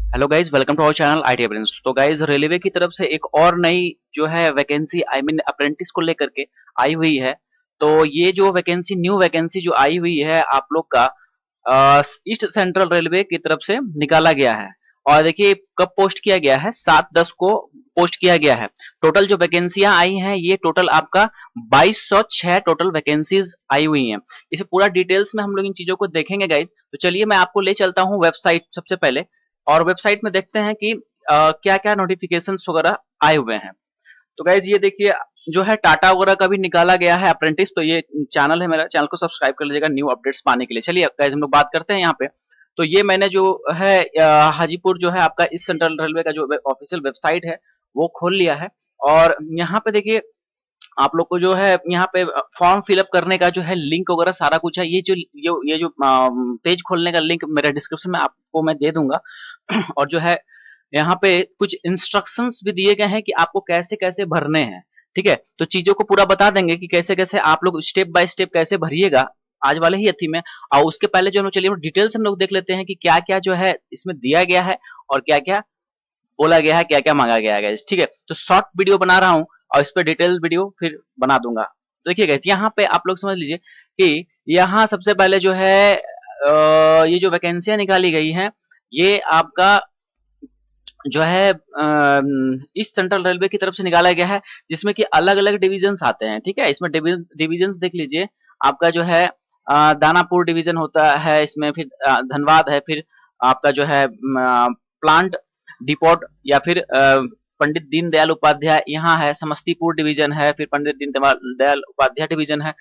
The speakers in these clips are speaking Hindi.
Hello guys, welcome to our channel IT apprentice. तो गाइज, रेलवे की तरफ से एक और नई जो है वैकेंसी आई मीन अप्रेंटिस को लेकर के आई हुई है। तो ये जो वैकेंसी न्यू वैकेंसी जो आई हुई है आप लोग का ईस्ट सेंट्रल रेलवे की तरफ से निकाला गया है। और देखिए कब पोस्ट किया गया है, 7/10 को पोस्ट किया गया है। टोटल जो वैकेंसियां आई हैं ये टोटल आपका 2206 टोटल वैकेंसीज आई हुई हैं। इसे पूरा डिटेल्स में हम लोग इन चीजों को देखेंगे गाइज। तो चलिए मैं आपको ले चलता हूँ वेबसाइट सबसे पहले, और वेबसाइट में देखते हैं कि क्या क्या नोटिफिकेशंस वगैरह आए हुए हैं। तो गाइज ये देखिए जो है टाटा वगैरह का भी निकाला गया है अप्रेंटिस। तो ये चैनल है मेरा, चैनल को सब्सक्राइब कर लीजिएगा न्यू अपडेट्स पाने के लिए। चलिए गाइज हम लोग बात करते हैं यहाँ पे। तो ये मैंने जो है हाजीपुर जो है आपका इस सेंट्रल रेलवे का जो ऑफिशियल वेबसाइट है वो खोल लिया है। और यहाँ पे देखिए आप लोग को जो है यहाँ पे फॉर्म फिलअप करने का जो है लिंक वगैरह सारा कुछ है। ये जो पेज खोलने का लिंक मेरे डिस्क्रिप्शन में आपको मैं दे दूंगा। और जो है यहाँ पे कुछ इंस्ट्रक्शंस भी दिए गए हैं कि आपको कैसे कैसे भरने हैं। ठीक है, तो चीजों को पूरा बता देंगे कि कैसे कैसे आप लोग स्टेप बाय स्टेप कैसे भरिएगा आज वाले ही अथी में। और उसके पहले जो चलिए डिटेल्स हम लोग देख लेते हैं कि क्या क्या जो है इसमें दिया गया है और क्या क्या बोला गया है, क्या क्या मांगा गया है। ठीक है, तो शॉर्ट वीडियो बना रहा हूँ और इस पर डिटेल वीडियो फिर बना दूंगा। तो देखिए गाइस यहाँ पे आप लोग समझ लीजिए कि यहाँ सबसे पहले जो है ये जो वैकेंसियां निकाली गई हैं ये आपका जो है ईस्ट सेंट्रल रेलवे की तरफ से निकाला गया है, जिसमें कि अलग अलग डिविजन्स आते हैं। ठीक है, इसमें डिविजन्स देख लीजिए। आपका जो है दानापुर डिवीजन होता है, इसमें फिर धनबाद है, फिर आपका जो है प्लांट डिपोट या फिर पंडित दीनदयाल उपाध्याय यहाँ है, समस्तीपुर डिवीजन है, फिर पंडित दीनदयाल उपाध्याय डिवीजन है,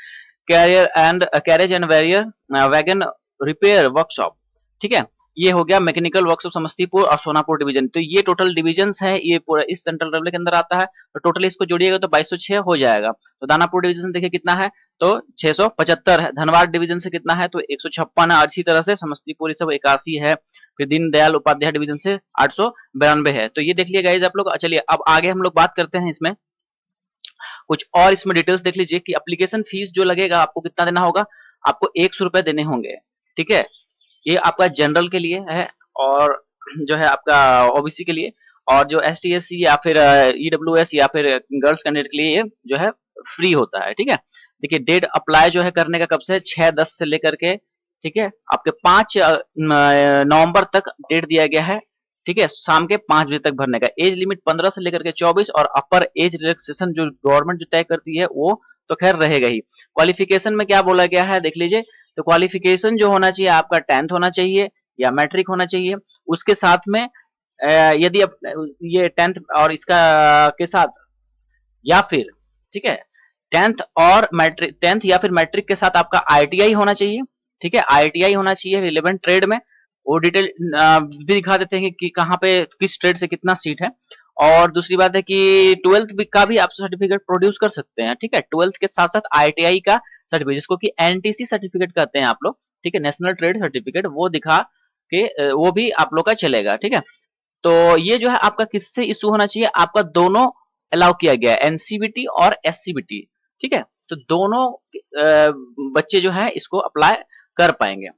carriage and wagon repair workshop. ठीक है, ये हो गया मैकेनिकल वर्कशॉप समस्तीपुर और सोनापुर डिवीजन। तो ये टोटल डिविजन्स है, ये पूरा इस सेंट्रल रेलवे के अंदर आता है। तो टोटल इसको जोड़िएगा तो 2206 हो जाएगा। तो दानापुर डिवीजन देखिए कितना है, तो 675 है। धनबाद डिवीजन से कितना है, तो 156 है। इसी तरह से समस्तीपुर सब 81 है। फिर दीनदयाल उपाध्याय डिवीजन से 892 है। तो ये देख लिया गाइज आप लोग। चलिए अब आगे हम लोग बात करते हैं इसमें कुछ और। इसमें डिटेल्स देख लीजिए कि एप्लीकेशन फीस जो लगेगा आपको कितना देना होगा। आपको 100 रुपए देने होंगे। ठीक है, ये आपका जनरल के लिए है और जो है आपका ओबीसी के लिए, और जो एसटी/एससी या फिर ईडब्ल्यूएस या फिर गर्ल्स कैंडिडेट के लिए ये जो है फ्री होता है। ठीक है, देखिए डेट अप्लाई जो है करने का कब से 6/10 से लेकर के ठीक है आपके 5 नवंबर तक डेट दिया गया है। ठीक है, शाम के 5 बजे तक भरने का। एज लिमिट 15 से लेकर के 24, और अपर एज रिलैक्सेशन जो गवर्नमेंट जो तय करती है वो तो खैर रहेगा ही। क्वालिफिकेशन में क्या बोला गया है देख लीजिए। तो क्वालिफिकेशन जो होना चाहिए आपका 10th होना चाहिए या मैट्रिक होना चाहिए। उसके साथ में यदि ये 10th और इसका के साथ या फिर ठीक है 10th या फिर मैट्रिक के साथ आपका आईटीआई होना चाहिए। ठीक है, आईटीआई होना चाहिए रिलेवेंट ट्रेड में। वो डिटेल भी दिखा देते हैं कि कहाँ पे किस ट्रेड से कितना सीट है। और दूसरी बात है कि 12th का भी आप सर्टिफिकेट प्रोड्यूस कर सकते हैं। ठीक है, 12th के साथ साथ आईटीआई का सर्टिफिकेट, जिसको कि एनटीसी सर्टिफिकेट कहते हैं आप लोग। ठीक है, नेशनल ट्रेड सर्टिफिकेट, वो दिखा के वो भी आप लोग का चलेगा। ठीक है, तो ये जो है आपका किससे इशू होना चाहिए, आपका दोनों अलाउ किया गया है, एनसीबीटी और एससीबीटी। ठीक है, तो दोनों बच्चे जो है इसको अप्लाई कर पाएंगे।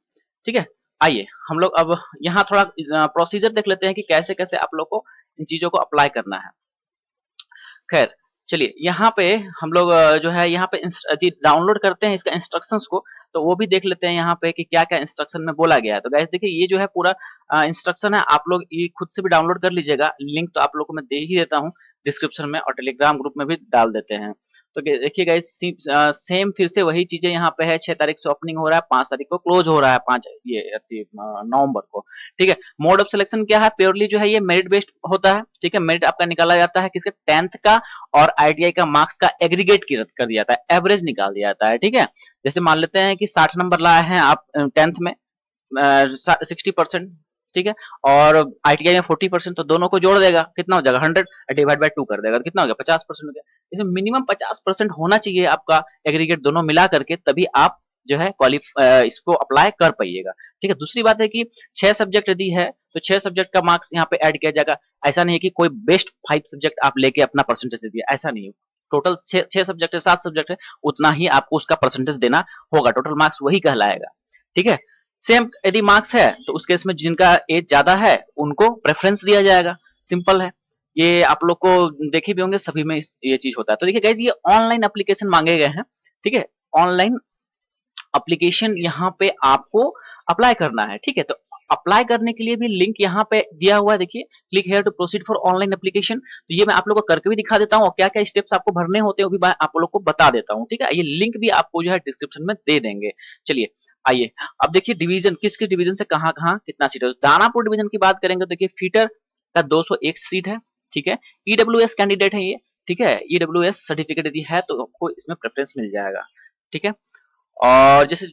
ठीक है, आइए हम लोग अब यहाँ थोड़ा प्रोसीजर देख लेते हैं कि कैसे कैसे आप लोग को इन चीजों को अप्लाई करना है। खैर चलिए यहाँ पे हम लोग जो है यहाँ पे डाउनलोड करते हैं इसका इंस्ट्रक्शंस को। तो वो भी देख लेते हैं यहाँ पे कि क्या क्या इंस्ट्रक्शन में बोला गया है। तो गाइस देखिए ये जो है पूरा इंस्ट्रक्शन है, आप लोग ये खुद से भी डाउनलोड कर लीजिएगा। लिंक तो आप लोग को मैं दे ही देता हूँ डिस्क्रिप्शन में, और टेलीग्राम ग्रुप में भी डाल देते हैं। तो देखिए गाइस सेम फिर से वही चीजें यहाँ पे है। 6 तारीख से ओपनिंग हो रहा है, 5 तारीख को क्लोज हो रहा है, 5 नवंबर को। ठीक है, मोड ऑफ सिलेक्शन क्या है, प्योरली जो है ये मेरिट बेस्ड होता है। ठीक है, मेरिट आपका निकाला जाता है किसके 10th का और आईटीआई का मार्क्स का एग्रीगेट कर दिया जाता है, एवरेज निकाल दिया जाता है। ठीक है, जैसे मान लेते हैं कि 60 नंबर लाए हैं आप 10th में 60%। ठीक है, और आईटीआई में 40%, तो दोनों को जोड़ देगा कितना हो जाएगा 100 डिवाइड बाय 2 कर देगा, तो कितना हो गया 50% हो गया। जैसे मिनिमम 50% होना चाहिए आपका एग्रीगेट दोनों मिला करके, तभी आप जो है इसको अप्लाई कर पाइएगा। ठीक है, दूसरी बात है कि 6 सब्जेक्ट यदि है तो 6 सब्जेक्ट का मार्क्स यहाँ पे ऐड किया जाएगा। ऐसा नहीं है कि कोई बेस्ट 5 सब्जेक्ट आप लेके अपना परसेंटेज दे दिया, ऐसा नहीं है। टोटल 6 सब्जेक्ट है, 7 सब्जेक्ट है, उतना ही आपको उसका परसेंटेज देना होगा, टोटल मार्क्स वही कहलाएगा। ठीक है, सेम यदि मार्क्स है तो उस केस में जिनका एज ज्यादा है उनको प्रेफरेंस दिया जाएगा, सिंपल है। ये आप लोग को देखे भी होंगे, सभी में ये चीज होता है। तो देखिए गाइज, ये ऑनलाइन एप्लीकेशन मांगे गए हैं, ठीक है। ऑनलाइन एप्लीकेशन यहाँ पे आपको अप्लाई करना है, ठीक है। तो अप्लाई करने के लिए भी लिंक यहाँ पे दिया हुआ है, देखिए, click here to proceed for online application. तो ये मैं आप लोग को करके भी दिखा देता हूँ, और क्या क्या स्टेप्स आपको भरने होते हैं वो भी मैं आप लोग को बता देता हूँ, ठीक है। ये लिंक भी आपको जो है डिस्क्रिप्शन में दे देंगे। चलिए आइए, अब देखिए डिवीजन, किस किस डिवीजन से कहाँ कहाँ कितना सीट है। दानापुर डिवीजन की बात करेंगे तो देखिए फीटर का 201 सीट है, ठीक है। ईडब्ल्यूएस कैंडिडेट है ये, ठीक है। ईडब्ल्यूएस सर्टिफिकेट यदि है तो आपको इसमें प्रेफरेंस मिल जाएगा, ठीक है। और जैसे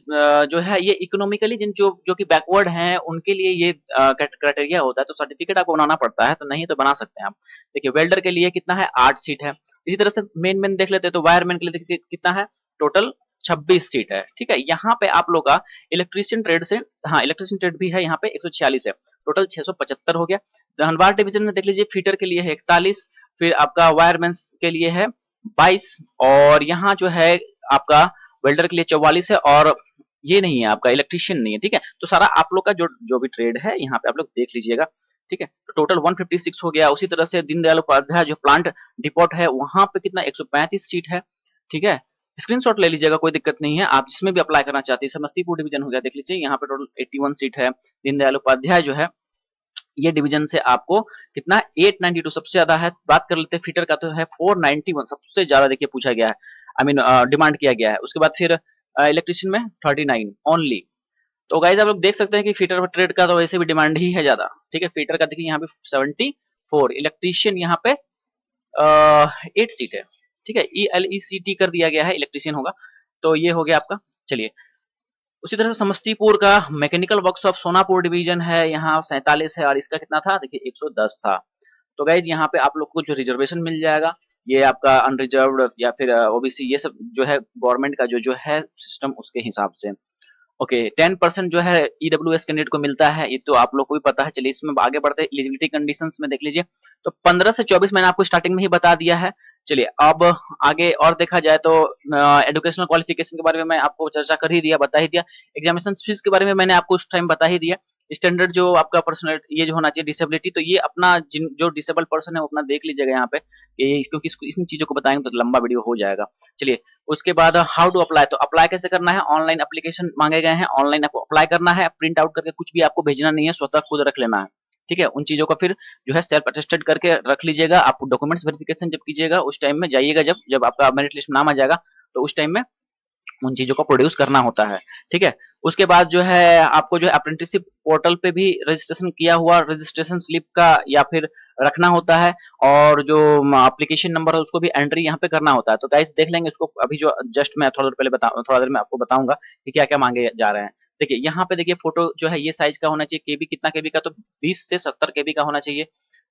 जो है ये इकोनॉमिकली जिन जो जो कि बैकवर्ड हैं उनके लिए ये क्राइटेरिया होता है, तो सर्टिफिकेट आपको बनाना पड़ता है, तो नहीं तो बना सकते हैं आप। देखिए वेल्डर के लिए कितना है, 8 सीट है। इसी तरह से मेन मेन देख लेते हैं, तो वायरमैन के लिए देखिए कितना है, टोटल 26 सीट है, ठीक है। यहाँ पे आप लोग का इलेक्ट्रीशियन ट्रेड से, हाँ इलेक्ट्रीशियन ट्रेड भी है यहाँ पे 146 है, टोटल 675 हो गया। धनबाद डिवीजन में देख लीजिए फीटर के लिए है 41, फिर आपका वायरमैन के लिए है 22, और यहाँ जो है आपका वेल्डर के लिए 44 है, और ये नहीं है आपका इलेक्ट्रीशियन नहीं है, ठीक है। तो सारा आप लोग का जो जो भी ट्रेड है यहाँ पे आप लोग देख लीजिएगा, ठीक है। तो टोटल 156 हो गया। उसी तरह से दीनदयाल उपाध्याय जो प्लांट डिपोट है वहां पे कितना 135 सीट है, ठीक है। स्क्रीनशॉट ले लीजिएगा, कोई दिक्कत नहीं है, आप जिसमें भी अप्लाई करना चाहते हैं। समस्तीपुर डिवीजन हो गया, देख लीजिए यहाँ पे टोटल 81 सीट है। दीनदयाल उपाध्याय जो है ये डिवीजन से आपको कितना 892 सबसे ज्यादा है। बात कर लेते हैं फीटर का, तो है 491 सबसे ज्यादा देखिए पूछा गया है, आई मीन डिमांड किया गया है। उसके बाद फिर इलेक्ट्रिशियन में 39 ओनली। तो गाइज आप लोग देख सकते हैं कि फीटर ट्रेड का तो वैसे भी डिमांड ही है ज्यादा, ठीक है। फीटर का देखिए यहाँ पे 74, इलेक्ट्रीशियन यहाँ पे 8 सीट है, ठीक है। ELECT कर दिया गया है, इलेक्ट्रीशियन होगा। तो ये हो गया आपका। चलिए उसी तरह से समस्तीपुर का मैकेनिकल वर्कशॉप सोनापुर डिवीजन है, यहाँ 47 है, और इसका कितना था देखिए 110 था। तो गाइज यहाँ पे आप लोग को जो रिजर्वेशन मिल जाएगा, ये आपका अनरिजर्व्ड या फिर ओबीसी, ये सब जो है गवर्नमेंट का जो जो है सिस्टम उसके हिसाब से। ओके 10% जो है ईडब्ल्यूएस कैंडिडेट को मिलता है, ये तो आप लोग को भी पता है। चलिए इसमें आगे बढ़ते हैं, एलिजिबिलिटी कंडीशंस में देख लीजिए। तो 15 से 24 मैंने आपको स्टार्टिंग में ही बता दिया है। चलिए अब आगे और देखा जाए तो एजुकेशनल क्वालिफिकेशन के बारे में मैं आपको चर्चा कर ही दिया, बता ही दिया। एग्जामिनेशन फीस के बारे में मैंने आपको उस टाइम बता ही दिया। स्टैंडर्ड जो आपका पर्सनल ये जो होना चाहिए डिसेबिलिटी, तो ये अपना जिन जो डिसेबल पर्सन है वो अपना देख लीजिएगा यहाँ पे, क्योंकि इन चीजों को बताएंगे तो लंबा वीडियो हो जाएगा। चलिए उसके बाद हाउ टू अप्लाई, तो अप्लाई कैसे करना है, ऑनलाइन एप्लीकेशन मांगे गए हैं, ऑनलाइन आपको अप्लाई करना है। प्रिंट आउट करके कुछ भी आपको भेजना नहीं है, स्वतः खुद रख लेना है, ठीक है। उन चीजों का फिर जो है सेल्फ अटेस्टेड करके रख लीजिएगा। आप डॉक्यूमेंट्स वेरिफिकेशन जब कीजिएगा उस टाइम में जाइएगा, जब जब आपका मेरिट लिस्ट में नाम आ जाएगा तो उस टाइम में उन चीजों को प्रोड्यूस करना होता है, ठीक है। उसके बाद जो है आपको जो अप्रेंटिसशिप पोर्टल पे भी रजिस्ट्रेशन किया हुआ रजिस्ट्रेशन स्लिप का या फिर रखना होता है, और जो एप्लीकेशन नंबर है उसको भी एंट्री यहाँ पे करना होता है। तो गाइस देख लेंगे इसको, अभी जो जस्ट मैं थोड़ा देर में आपको बताऊंगा कि क्या क्या मांगे जा रहे हैं। देखिए यहाँ पे देखिए फोटो जो है ये साइज का होना चाहिए, केबी कितना केबी का, तो 20 से 70 केबी का होना चाहिए,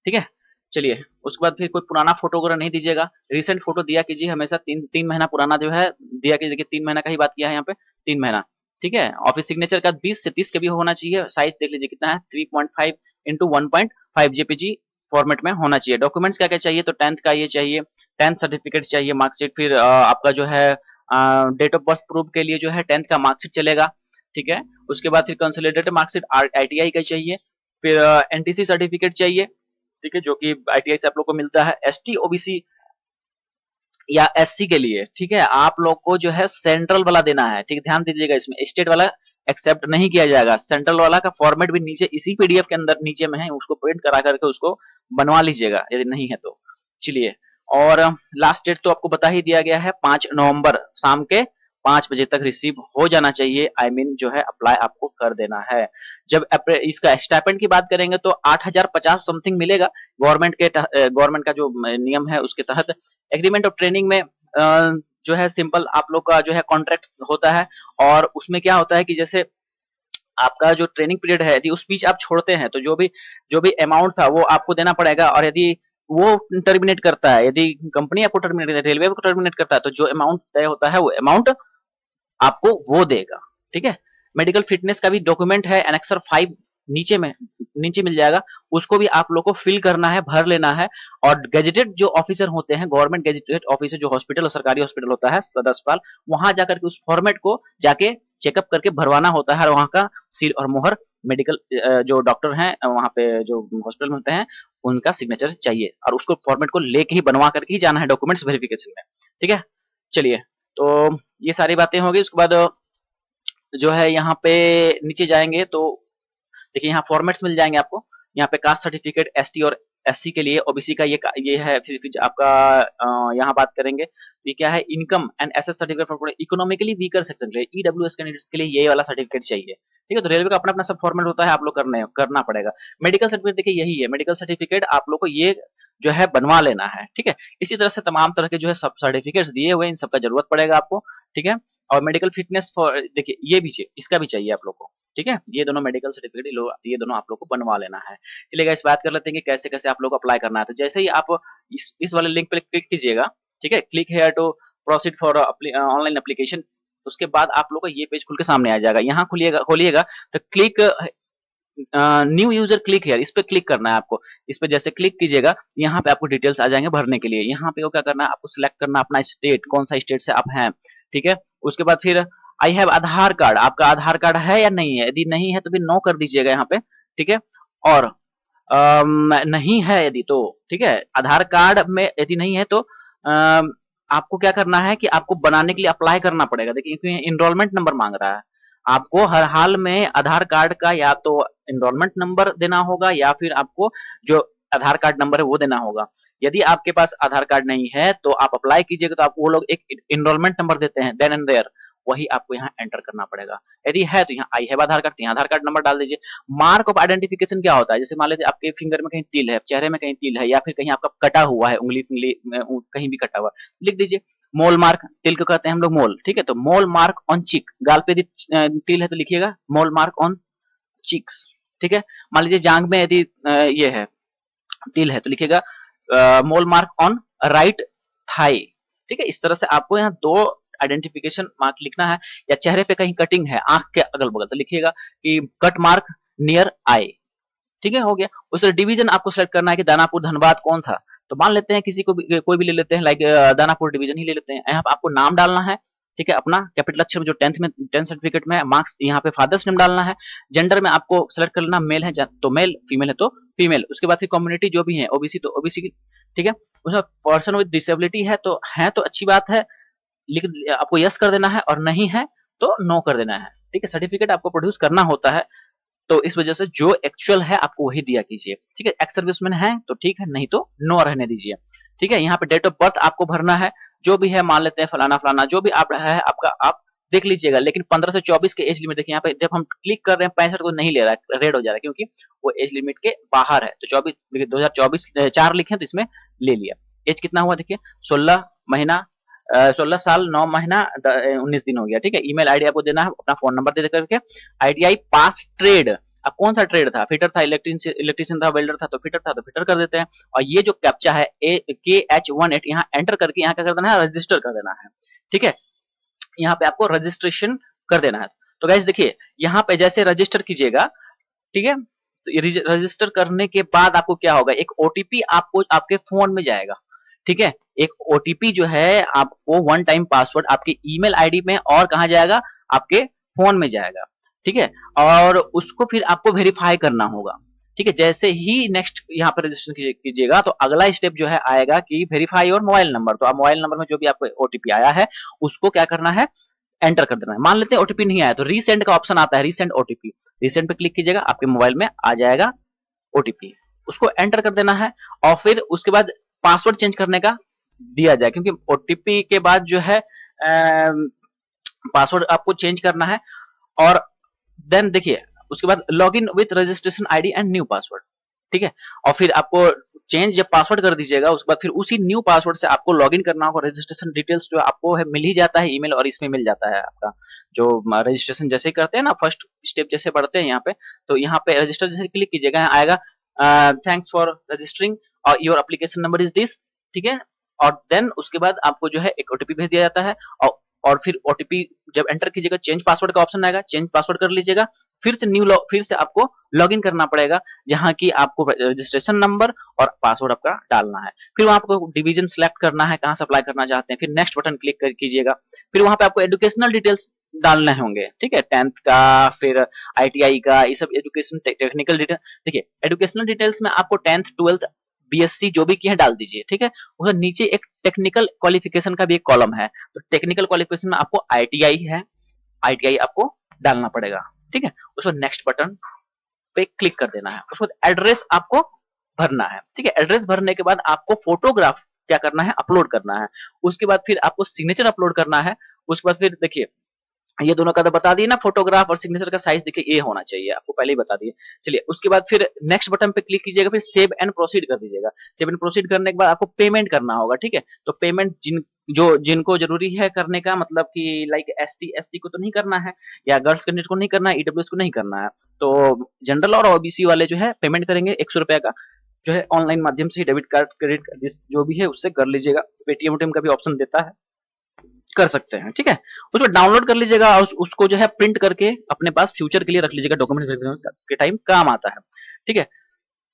ठीक है। चलिए उसके बाद फिर कोई पुराना फोटो वगैरह नहीं दीजिएगा, रिसेंट फोटो दिया कीजिए हमेशा। 3 महीना पुराना जो है दिया कीजिए, 3 महीना का ही बात किया है यहाँ पे, 3 महीना, ठीक है। ऑफिस सिग्नेचर का 20 से 30 के भी होना चाहिए। साइज देख लीजिए कितना है, 3.5 इंटू 1.5 जेपीजी फॉर्मेट में होना चाहिए। डॉक्यूमेंट्स क्या क्या चाहिए, तो 10th का ये चाहिए, 10th सर्टिफिकेट चाहिए, मार्कशीट, फिर आपका जो है डेट ऑफ बर्थ प्रूफ के लिए जो है 10th का मार्कशीट चलेगा, ठीक है। उसके बाद फिर कंसोलिडेटेड मार्कशीट ITI का चाहिए, फिर एनटीसी सर्टिफिकेट चाहिए, ठीक है, जो कि ITI से आप लोग को मिलता है। ST OBC या SC के लिए, ठीक है, आप लोग को जो है सेंट्रल वाला देना है, ठीक है। ध्यान दीजिएगा, इसमें स्टेट वाला एक्सेप्ट नहीं किया जाएगा। सेंट्रल वाला का फॉर्मेट भी नीचे इसी PDF के अंदर नीचे में है, उसको प्रिंट करा करके उसको बनवा लीजिएगा यदि नहीं है तो। चलिए, और लास्ट डेट तो आपको बता ही दिया गया है, 5 नवंबर शाम के 5 बजे तक रिसीव हो जाना चाहिए, आई मीन जो है अप्लाई आपको कर देना है। जब इसका स्टाइपेंड की बात करेंगे तो 8,050 समथिंग मिलेगा, गवर्नमेंट का जो नियम है उसके तहत। एग्रीमेंट ऑफ ट्रेनिंग में जो है सिंपल आप लोग का जो है कॉन्ट्रैक्ट होता है, और उसमें क्या होता है कि जैसे आपका जो ट्रेनिंग पीरियड है यदि उस बीच आप छोड़ते हैं तो जो भी अमाउंट था वो आपको देना पड़ेगा, और यदि वो टर्मिनेट करता है, यदि कंपनी आपको टर्मिनेट करता है, रेलवे को टर्मिनेट करता है, तो जो अमाउंट तय होता है वो अमाउंट आपको वो देगा, ठीक है। मेडिकल फिटनेस का भी डॉक्यूमेंट है, एनेक्सर 5 नीचे में नीचे मिल जाएगा, उसको भी आप लोग को फिल करना है, भर लेना है। और गेजेटेड जो ऑफिसर होते हैं, गवर्नमेंट गेजेटेड ऑफिसर जो हॉस्पिटल और सरकारी हॉस्पिटल होता है, सदर अस्पताल, वहां जाकर के उस फॉर्मेट को जाके चेकअप करके भरवाना होता है, और वहाँ का सील और मोहर मेडिकल जो डॉक्टर हैं वहाँ पे जो हॉस्पिटल में होते हैं उनका सिग्नेचर चाहिए, और उसको फॉर्मेट को लेके ही बनवा करके ही जाना है डॉक्यूमेंट्स वेरिफिकेशन में। ठीक है, चलिए, तो ये सारी बातें होगी। उसके बाद जो है यहाँ पे नीचे जाएंगे तो देखिए यहाँ फॉर्मेट्स मिल जाएंगे आपको। यहाँ पे कास्ट सर्टिफिकेट एसटी और एससी के लिए, ओबीसी का ये है। फिर आपका यहाँ बात करेंगे ये क्या है, income and asset certificate for economically weaker section के लिए, ईडब्ल्यूएस कैंडिडेट्स के लिए ये वाला सर्टिफिकेट चाहिए। ठीक है, तो रेलवे का अपना अपना सब फॉर्मेट होता है, आप लोग करना पड़ेगा। मेडिकल सर्टिफिकेट देखिए यही है, मेडिकल सर्टिफिकेट आप लोग को ये जो है बनवा लेना है। ठीक है, इसी तरह से तमाम तरह के जो है सब सर्टिफिकेट्स दिए हुए, इन सबका जरूरत पड़ेगा आपको। ठीक है, और मेडिकल फिटनेस फॉर देखिए ये भी चाहिए, इसका भी चाहिए आप लोग को। ठीक है, ये दोनों मेडिकल सर्टिफिकेट ये दोनों आप लोग को बनवा लेना है। चलिए गाइस, बात कर लेते हैं कि कैसे कैसे आप लोग को अप्लाई करना है। तो जैसे ही आप इस वाले लिंक पे क्लिक कीजिएगा, ठीक है, click here to proceed for online application, उसके बाद आप लोग को ये पेज खुल के सामने आ जाएगा। यहाँ खोलिएगा तो click new user click here, इस पे क्लिक करना है आपको। इस पे जैसे क्लिक कीजिएगा, यहाँ पे आपको डिटेल्स आ जाएंगे भरने के लिए। यहाँ पे क्या करना है, आपको सिलेक्ट करना अपना स्टेट, कौन सा स्टेट से आप हैं। ठीक है, उसके बाद फिर आई हैव आधार कार्ड, आपका आधार कार्ड है या नहीं है, यदि नहीं है तो फिर नो कर दीजिएगा यहाँ पे। ठीक है, और नहीं है यदि तो, ठीक है, आधार कार्ड में यदि नहीं है तो आपको क्या करना है कि आपको बनाने के लिए अप्लाई करना पड़ेगा। देखिए क्योंकि इनरोलमेंट नंबर मांग रहा है, आपको हर हाल में आधार कार्ड का या तो इनरोलमेंट नंबर देना होगा या फिर आपको जो आधार कार्ड नंबर है वो देना होगा। यदि आपके पास आधार कार्ड नहीं है तो आप अप्लाई कीजिएगा तो आपको वो लोग एक इनरोलमेंट नंबर देते हैं, देन एंड देयर वही आपको यहाँ एंटर करना पड़ेगा। यदि है तो यहाँ आई हैव आधार कार्ड, यहाँ आधार कार्ड नंबर डाल दीजिए। मार्क ऑफ आइडेंटिफिकेशन क्या होता है, जैसे मान लीजिए आपके फिंगर में कहीं तिल है, चेहरे में कहीं तिल है, या फिर कहीं आपका कटा हुआ है, उंगली कहीं भी कटा हुआ, लिख दीजिए मोल मार्क। तिल को कहते हैं हम लोग मोल। ठीक है, तो मोल मार्क ऑन चिक, गाल पे यदि तिल है तो लिखिएगा मोल मार्क ऑन चिक्स। ठीक है, मान लीजिए जांग में यदि ये है तिल है तो लिखिएगा मोल मार्क ऑन राइट थाई। ठीक है, इस तरह से आपको यहाँ दो आइडेंटिफिकेशन मार्क लिखना है। या चेहरे पे कहीं कटिंग है आंख के अगल बगल तो लिखिएगा कि कट मार्क नियर आई। ठीक है, हो गया। उससे डिवीजन आपको सेलेक्ट करना है कि दानापुर धनबाद कौन सा, तो मान लेते हैं किसी को भी, कोई भी ले लेते हैं, लाइक दानापुर डिवीजन ही ले लेते हैं। यहाँ पे आपको नाम डालना है। ठीक है, अपना कैपिटल अक्षर में जो 10th सर्टिफिकेट में मार्क्स, यहाँ पे फादर्स नेम डालना है। जेंडर में आपको सेलेक्ट कर लेना, मेल है तो मेल, फीमेल है तो फीमेल। उसके बाद फिर कम्युनिटी जो भी है, ओबीसी तो ओबीसी की। ठीक है, उसमें पर्सन विद डिसेबिलिटी है तो अच्छी बात है, लिख आपको यस कर देना है, और नहीं है तो नो कर देना है। ठीक है, सर्टिफिकेट आपको प्रोड्यूस करना होता है, तो इस वजह से जो एक्चुअल है आपको वही दिया कीजिए। ठीक है, एक्स सर्विसमैन है तो ठीक है, नहीं तो नो रहने दीजिए। ठीक है, यहाँ पे डेट ऑफ बर्थ आपको भरना है, जो भी है मान लेते हैं फलाना फलाना, जो भी आप है आपका आप देख लीजिएगा। लेकिन 15 से 24 के एज लिमिट देखिए, यहाँ पे जब हम क्लिक कर रहे हैं 65 को नहीं ले रहा है, रेड हो जा रहा है, क्योंकि वो एज लिमिट के बाहर है। तो 24 देखिए 2024 4 लिखे तो इसमें ले लिया। एज कितना हुआ देखिए, 16 महीना 16 साल 9 महीना 19 दिन हो गया। ठीक है, ईमेल आईडी आपको देना है, अपना फोन नंबर दे करके। आईटीआई पास ट्रेड, अब कौन सा ट्रेड था, फिटर था, इलेक्ट्रिशियन था, वेल्डर था तो फिटर कर देते हैं। और ये जो कैप्चा है KH18 यहाँ एंटर करके यहाँ क्या कर देना है, रजिस्टर कर देना है। ठीक है, यहाँ पे आपको रजिस्ट्रेशन कर देना है। तो गाइस देखिए यहाँ पे जैसे रजिस्टर कीजिएगा, ठीक है, तो रजिस्टर करने के बाद आपको क्या होगा, एक ओटीपी आपको आपके फोन में जाएगा। ठीक है, एक ओटीपी जो है आपको वन टाइम पासवर्ड आपके ईमेल आईडी में और कहाँ जाएगा, आपके फोन में जाएगा। ठीक है, और उसको फिर आपको वेरीफाई करना होगा। ठीक है, जैसे ही नेक्स्ट यहाँ पे रजिस्ट्रेशन कीजिएगा तो अगला स्टेप जो है आएगा कि वेरीफाई और मोबाइल नंबर। तो आप मोबाइल नंबर में जो भी आपको ओटीपी आया है उसको क्या करना है, एंटर कर देना है। मान लेते हैं ओटीपी नहीं आया तो रीसेंड का ऑप्शन आता है, रीसेंड ओटीपी, रीसेंड पे क्लिक कीजिएगा, आपके मोबाइल में आ जाएगा ओटीपी, उसको एंटर कर देना है। और फिर उसके बाद पासवर्ड चेंज करने का दिया जाए, क्योंकि ओटीपी के बाद जो है पासवर्ड आपको चेंज करना है। और देन देखिए उसके बाद log in with registration ID and new password. ठीक है, और फिर आपको चेंज जब पासवर्ड कर दीजिएगा उसके बाद फिर उसी न्यू पासवर्ड से आपको लॉगिन करना होगा। रजिस्ट्रेशन डिटेल्स जो आपको है मिल ही जाता है ईमेल और इसमें मिल जाता है आपका जो रजिस्ट्रेशन जैसे करते हैं ना, फर्स्ट स्टेप जैसे बढ़ते हैं यहाँ पे, तो यहाँ पे रजिस्टर जैसे क्लिक कीजिएगा, यहाँ आएगा थैंक्स फॉर रजिस्टरिंग और your application number is this. ठीक है, और देन उसके बाद आपको जो है एक ओटीपी भेज दिया जाता है, और फिर ओटीपी जब एंटर कीजिएगा चेंज पासवर्ड का ऑप्शन आएगा, चेंज पासवर्ड कर लीजिएगा। फिर से आपको लॉगिन करना पड़ेगा, जहां की आपको रजिस्ट्रेशन नंबर और पासवर्ड आपका डालना है। फिर वहां आपको डिवीजन सिलेक्ट करना है, कहां से अप्लाई करना चाहते हैं, फिर नेक्स्ट बटन क्लिक कीजिएगा। फिर वहां पे आपको एजुकेशनल डिटेल्स डालने होंगे, ठीक है, 10th का, फिर आईटीआई का, ये सब एजुकेशन टेक्निकल डिटेल। देखिए एजुकेशनल डिटेल्स में आपको 10th 12th बीएससी जो भी किया है डाल दीजिए, ठीक है। उसके नीचे एक टेक्निकल क्वालिफिकेशन का भी एक कॉलम है, तो टेक्निकल क्वालिफिकेशन में आपको आईटीआई है, आईटीआई आपको डालना पड़ेगा, ठीक है। उसको नेक्स्ट बटन पे क्लिक कर देना है। उसके बाद एड्रेस आपको भरना है, ठीक है। एड्रेस भरने के बाद आपको फोटोग्राफ क्या करना है, अपलोड करना है। उसके बाद फिर आपको सिग्नेचर अपलोड करना है। उसके बाद फिर देखिए ये दोनों का तो बता दिए ना, फोटोग्राफ और सिग्नेचर का साइज देखिए ये होना चाहिए, आपको पहले ही बता दिए। चलिए उसके बाद फिर नेक्स्ट बटन पे क्लिक कीजिएगा, फिर सेव एंड प्रोसीड कर दीजिएगा। सेव एंड प्रोसीड करने के बाद आपको पेमेंट करना होगा, ठीक है। तो पेमेंट जिनको जरूरी है करने का, मतलब कि लाइक एसटी एससी को तो नहीं करना है, या गर्ल्स कैंडिडेट को नहीं करना है, ईडब्ल्यूएस को नहीं करना है, तो जनरल और ओबीसी वाले जो है पेमेंट करेंगे 100 रुपए का, जो है ऑनलाइन माध्यम से, डेबिट कार्ड क्रेडिट कार्ड जिस जो भी है उससे कर लीजिएगा। पेटीएम उटीएम का भी ऑप्शन देता है, कर सकते हैं, ठीक है। उसको डाउनलोड कर लीजिएगा और उसको जो है प्रिंट करके अपने पास फ्यूचर के लिए रख लीजिएगा, डॉक्यूमेंट वेरिफिकेशन के टाइम काम आता है, ठीक है।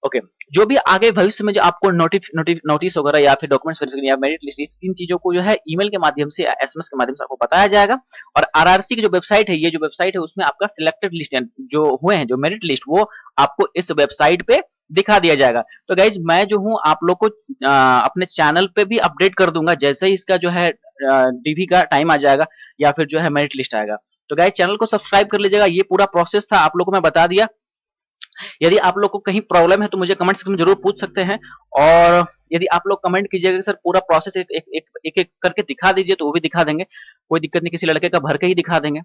ओके, जो भी आगे भविष्य में जो आपको नोटिस वगैरह या फिर डॉक्यूमेंट्स वेरिफिकेशन या मेरिट लिस्ट, इन चीजों को जो है ईमेल के माध्यम से या एसएमएस के माध्यम से आपको बताया जाएगा। और आरआरसी की जो वेबसाइट है, ये जो वेबसाइट है उसमें आपका सिलेक्टेड लिस्ट जो हुए हैं, जो मेरिट लिस्ट, वो आपको इस वेबसाइट पे दिखा दिया जाएगा। तो गाइज मैं जो हूँ आप लोग को अपने चैनल पे भी अपडेट कर दूंगा, जैसे ही इसका जो है डीवी का टाइम आ जाएगा या फिर जो है मेरिट लिस्ट आएगा। तो गाइज चैनल को सब्सक्राइब कर लीजिएगा। ये पूरा प्रोसेस था, आप लोग को मैं बता दिया। यदि आप लोग को कहीं प्रॉब्लम है तो मुझे कमेंट सेक्शन में जरूर पूछ सकते हैं। और यदि आप लोग कमेंट कीजिएगा कि सर पूरा प्रोसेस एक करके दिखा दीजिए, तो वो भी दिखा देंगे, कोई दिक्कत नहीं, किसी लड़के का भर के ही दिखा देंगे।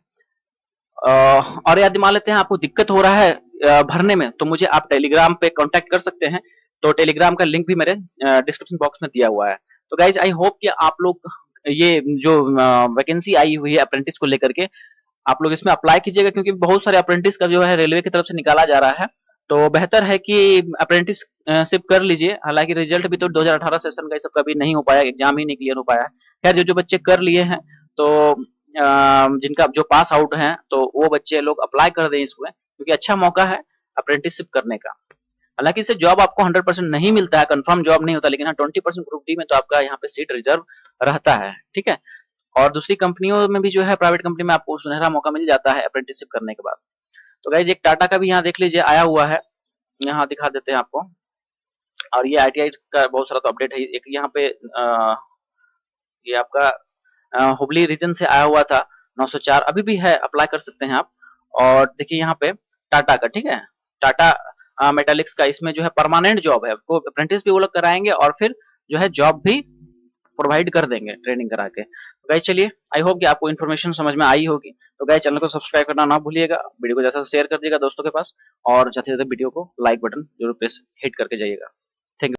और यदि मान लेते हैं आपको दिक्कत हो रहा है भरने में, तो मुझे आप टेलीग्राम पे कांटेक्ट कर सकते हैं। तो टेलीग्राम का लिंक भी मेरे डिस्क्रिप्शन बॉक्स में दिया हुआ है। तो गाइज आई होप कि आप लोग ये जो वैकेंसी आई हुई है अप्रेंटिस को लेकर के, आप लोग इसमें अप्लाई कीजिएगा, क्योंकि बहुत सारे अप्रेंटिस का जो है रेलवे की तरफ से निकाला जा रहा है। तो बेहतर है कि अप्रेंटिस शिप कर लीजिए। हालांकि रिजल्ट भी तो 2018 सेशन का सबका भी नहीं हो पाया, एग्जाम ही नहीं क्लियर हो पाया है। खैर जो जो बच्चे कर लिए हैं, तो जिनका जो पास आउट हैं, तो वो बच्चे लोग अप्लाई कर दें इसमें, क्योंकि अच्छा मौका है अप्रेंटिसशिप करने का। हालांकि इससे जॉब आपको 100% नहीं मिलता है, कंफर्म जॉब नहीं होता, लेकिन हाँ 20% ग्रुप डी में तो आपका यहाँ पे सीट रिजर्व रहता है, ठीक है। और दूसरी कंपनियों में भी जो है, प्राइवेट कंपनी में आपको सुनहरा मौका मिल जाता है अप्रेंटिसशिप करने के बाद। तो गाइज एक टाटा का भी यहाँ देख लीजिए आया हुआ है, यहाँ दिखा देते हैं आपको। और ये आईटीआई का बहुत सारा तो अपडेट है। एक यहाँ पे ये आपका हुबली रीजन से आया हुआ था 904, अभी भी है, अप्लाई कर सकते हैं आप। और देखिए यहाँ पे टाटा का, ठीक है, टाटा मेटालिक्स का, इसमें जो है परमानेंट जॉब है, आपको अप्रेंटिस भी वो लोग कराएंगे और फिर जो है जॉब भी प्रोवाइड कर देंगे ट्रेनिंग करा के। तो गाइस चलिए, आई होप कि आपको इन्फॉर्मेशन समझ में आई होगी। तो गाइस चैनल को सब्सक्राइब करना ना भूलिएगा, वीडियो को ज्यादा से शेयर कर दिएगा दोस्तों के पास, और ज्यादा से ज्यादा वीडियो को लाइक बटन जरूर प्रेस हिट करके जाइएगा। Thank you.